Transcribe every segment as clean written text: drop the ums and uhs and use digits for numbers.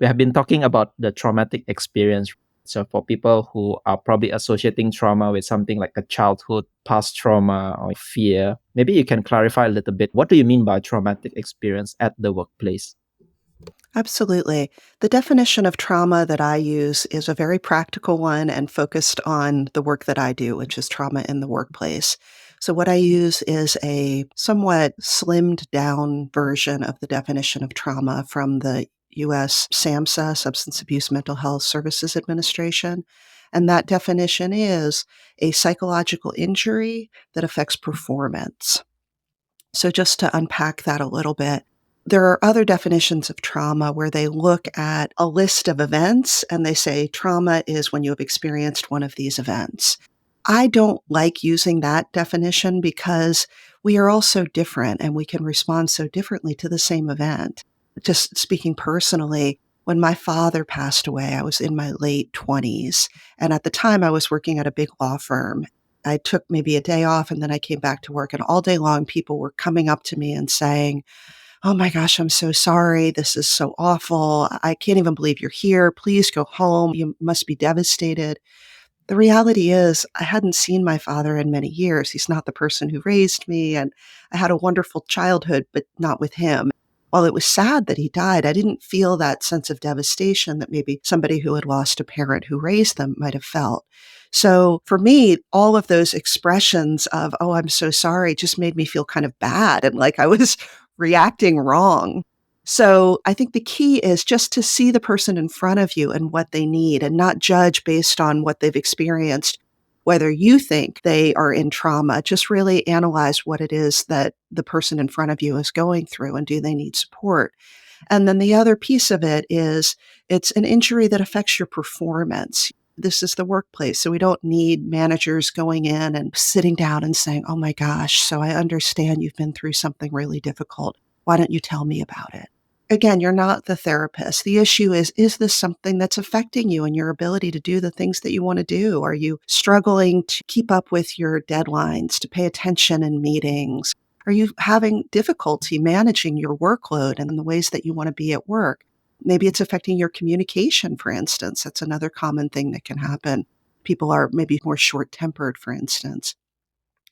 We have been talking about the traumatic experience. So for people who are probably associating trauma with something like a childhood past trauma or fear, maybe you can clarify a little bit. What do you mean by traumatic experience at the workplace? Absolutely. The definition of trauma that I use is a very practical one and focused on the work that I do, which is trauma in the workplace. So, what I use is a somewhat slimmed down version of the definition of trauma from the US SAMHSA, Substance Abuse Mental Health Services Administration. And that definition is a psychological injury that affects performance. So, just to unpack that a little bit, there are other definitions of trauma where they look at a list of events and they say trauma is when you have experienced one of these events. I don't like using that definition because we are all so different and we can respond so differently to the same event. Just speaking personally, when my father passed away, I was in my late 20s. And at the time, I was working at a big law firm. I took maybe a day off and then I came back to work, and all day long, people were coming up to me and saying, "Oh my gosh, I'm so sorry. This is so awful. I can't even believe you're here. Please go home. You must be devastated." The reality is, I hadn't seen my father in many years. He's not the person who raised me, and I had a wonderful childhood, but not with him. While it was sad that he died, I didn't feel that sense of devastation that maybe somebody who had lost a parent who raised them might have felt. So for me, all of those expressions of, "Oh, I'm so sorry," just made me feel kind of bad and like I was reacting wrong. So I think the key is just to see the person in front of you and what they need and not judge based on what they've experienced, whether you think they are in trauma. Just really analyze what it is that the person in front of you is going through and do they need support. And then the other piece of it is it's an injury that affects your performance. This is the workplace. So we don't need managers going in and sitting down and saying, "Oh my gosh, so I understand you've been through something really difficult. Why don't you tell me about it?" Again, you're not the therapist. The issue is this something that's affecting you and your ability to do the things that you want to do? Are you struggling to keep up with your deadlines, to pay attention in meetings? Are you having difficulty managing your workload and the ways that you want to be at work? Maybe it's affecting your communication, for instance. That's another common thing that can happen. People are maybe more short tempered, for instance.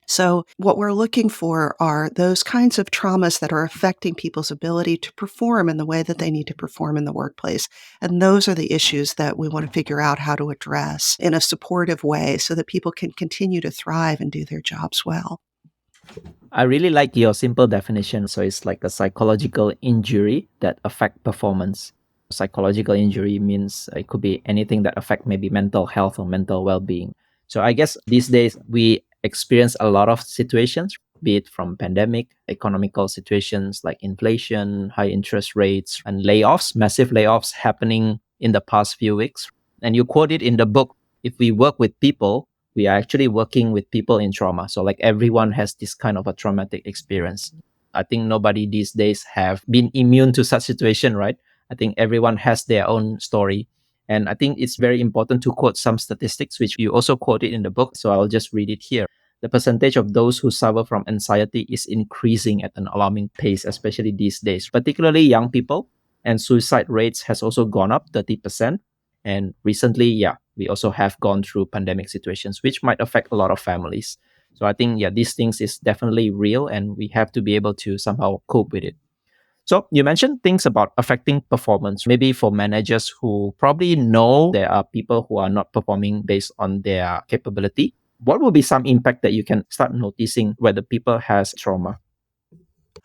So, what we're looking for are those kinds of traumas that are affecting people's ability to perform in the way that they need to perform in the workplace. And those are the issues that we want to figure out how to address in a supportive way so that people can continue to thrive and do their jobs well. I really like your simple definition. So it's like a psychological injury that affect performance. Psychological injury means it could be anything that affect maybe mental health or mental well-being. So I guess these days we experience a lot of situations, be it from pandemic, economical situations like inflation, high interest rates, and layoffs, massive layoffs happening in the past few weeks. And you quote it in the book, if we work with people, we are actually working with people in trauma. So like everyone has this kind of a traumatic experience. I think nobody these days have been immune to such situation, right? I think everyone has their own story. And I think it's very important to quote some statistics, which you also quoted in the book. So I'll just read it here. The percentage of those who suffer from anxiety is increasing at an alarming pace, especially these days, particularly young people. And suicide rates has also gone up 30%. And recently, yeah, we also have gone through pandemic situations, which might affect a lot of families. So I think, yeah, these things is definitely real and we have to be able to somehow cope with it. So you mentioned things about affecting performance, maybe for managers who probably know there are people who are not performing based on their capability. What will be some impact that you can start noticing whether people has trauma?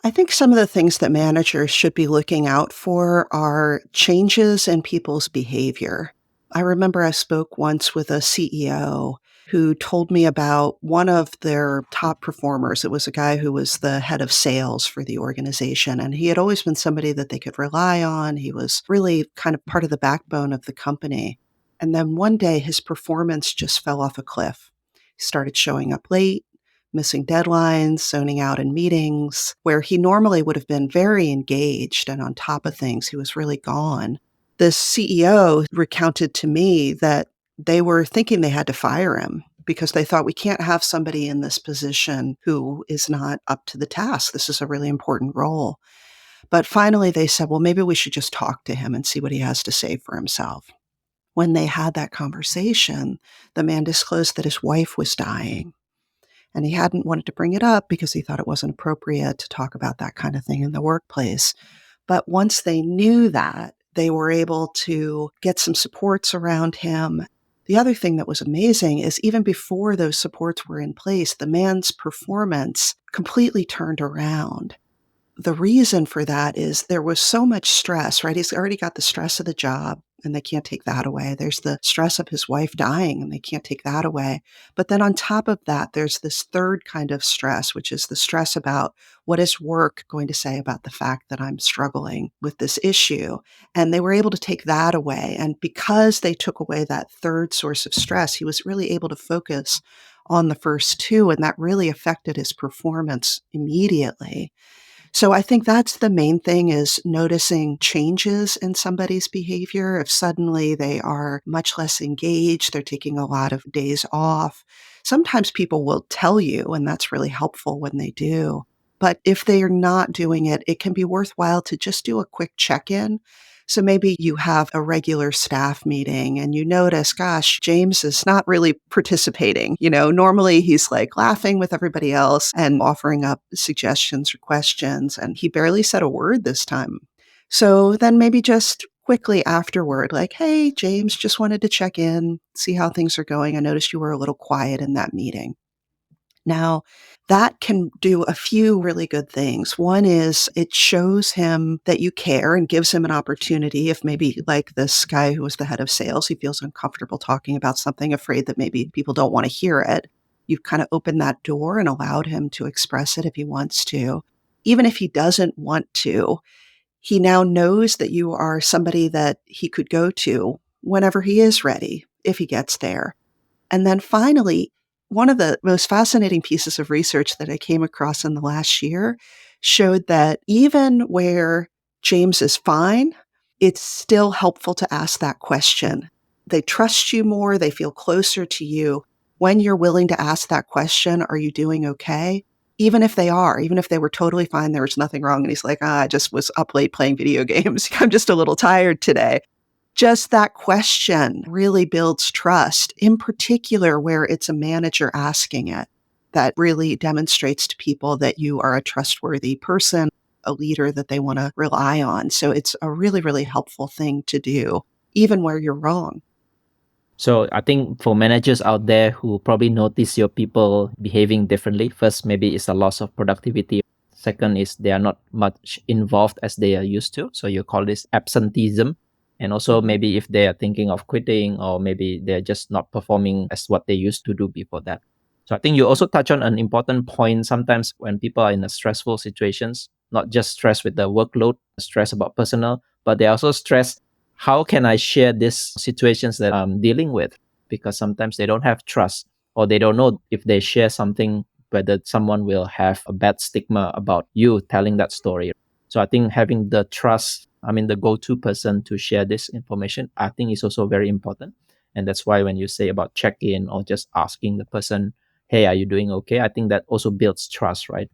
I think some of the things that managers should be looking out for are changes in people's behavior. I remember I spoke once with a CEO who told me about one of their top performers. It was a guy who was the head of sales for the organization, and he had always been somebody that they could rely on. He was really kind of part of the backbone of the company. And then one day his performance just fell off a cliff. He started showing up late, missing deadlines, zoning out in meetings, where he normally would have been very engaged and on top of things. He was really gone. This CEO recounted to me that they were thinking they had to fire him because they thought we can't have somebody in this position who is not up to the task. This is a really important role. But finally, they said, well, maybe we should just talk to him and see what he has to say for himself. When they had that conversation, the man disclosed that his wife was dying. And he hadn't wanted to bring it up because he thought it wasn't appropriate to talk about that kind of thing in the workplace. But once they knew that, they were able to get some supports around him. The other thing that was amazing is even before those supports were in place, the man's performance completely turned around. The reason for that is there was so much stress, right? He's already got the stress of the job and they can't take that away. There's the stress of his wife dying and they can't take that away. But then on top of that, there's this third kind of stress, which is the stress about what is work going to say about the fact that I'm struggling with this issue. And they were able to take that away. And because they took away that third source of stress, he was really able to focus on the first two. And that really affected his performance immediately. So I think that's the main thing is noticing changes in somebody's behavior. If suddenly they are much less engaged, they're taking a lot of days off. Sometimes people will tell you, and that's really helpful when they do. But if they are not doing it, it can be worthwhile to just do a quick check in. So maybe you have a regular staff meeting and you notice, gosh, James is not really participating. Normally he's like laughing with everybody else and offering up suggestions or questions, and he barely said a word this time. So then maybe just quickly afterward, like, hey, James, just wanted to check in, see how things are going. I noticed you were a little quiet in that meeting. Now, that can do a few really good things. One is it shows him that you care and gives him an opportunity. If maybe like this guy who was the head of sales, he feels uncomfortable talking about something, afraid that maybe people don't want to hear it. You've kind of opened that door and allowed him to express it if he wants to. Even if he doesn't want to, he now knows that you are somebody that he could go to whenever he is ready, if he gets there. And then finally, one of the most fascinating pieces of research that I came across in the last year showed that even where James is fine, it's still helpful to ask that question. They trust you more, they feel closer to you when you're willing to ask that question, are you doing okay? Even if they are, even if they were totally fine, there was nothing wrong. And he's like, I just was up late playing video games. I'm just a little tired today. Just that question really builds trust, in particular where it's a manager asking it. That really demonstrates to people that you are a trustworthy person, a leader that they want to rely on. So it's a really, really helpful thing to do, even where you're wrong. So I think for managers out there who probably notice your people behaving differently, first maybe it's a loss of productivity. Second is they are not much involved as they are used to. So you call this absenteeism. And also Mhm. maybe if they are thinking of quitting or maybe they're just not performing as what they used to do before that. So I think you also touch on an important point. Sometimes when people are in a stressful situations, not just stress with the workload, stress about personal, but they also stress how can I share these situations that I'm dealing with? Because sometimes they don't have trust or they don't know if they share something, whether someone will have a bad stigma about you telling that story. So I think having the trust, I mean, the go to person to share this information, I think is also very important. And that's why when you say about check in or just asking the person, hey, are you doing okay? I think that also builds trust, right?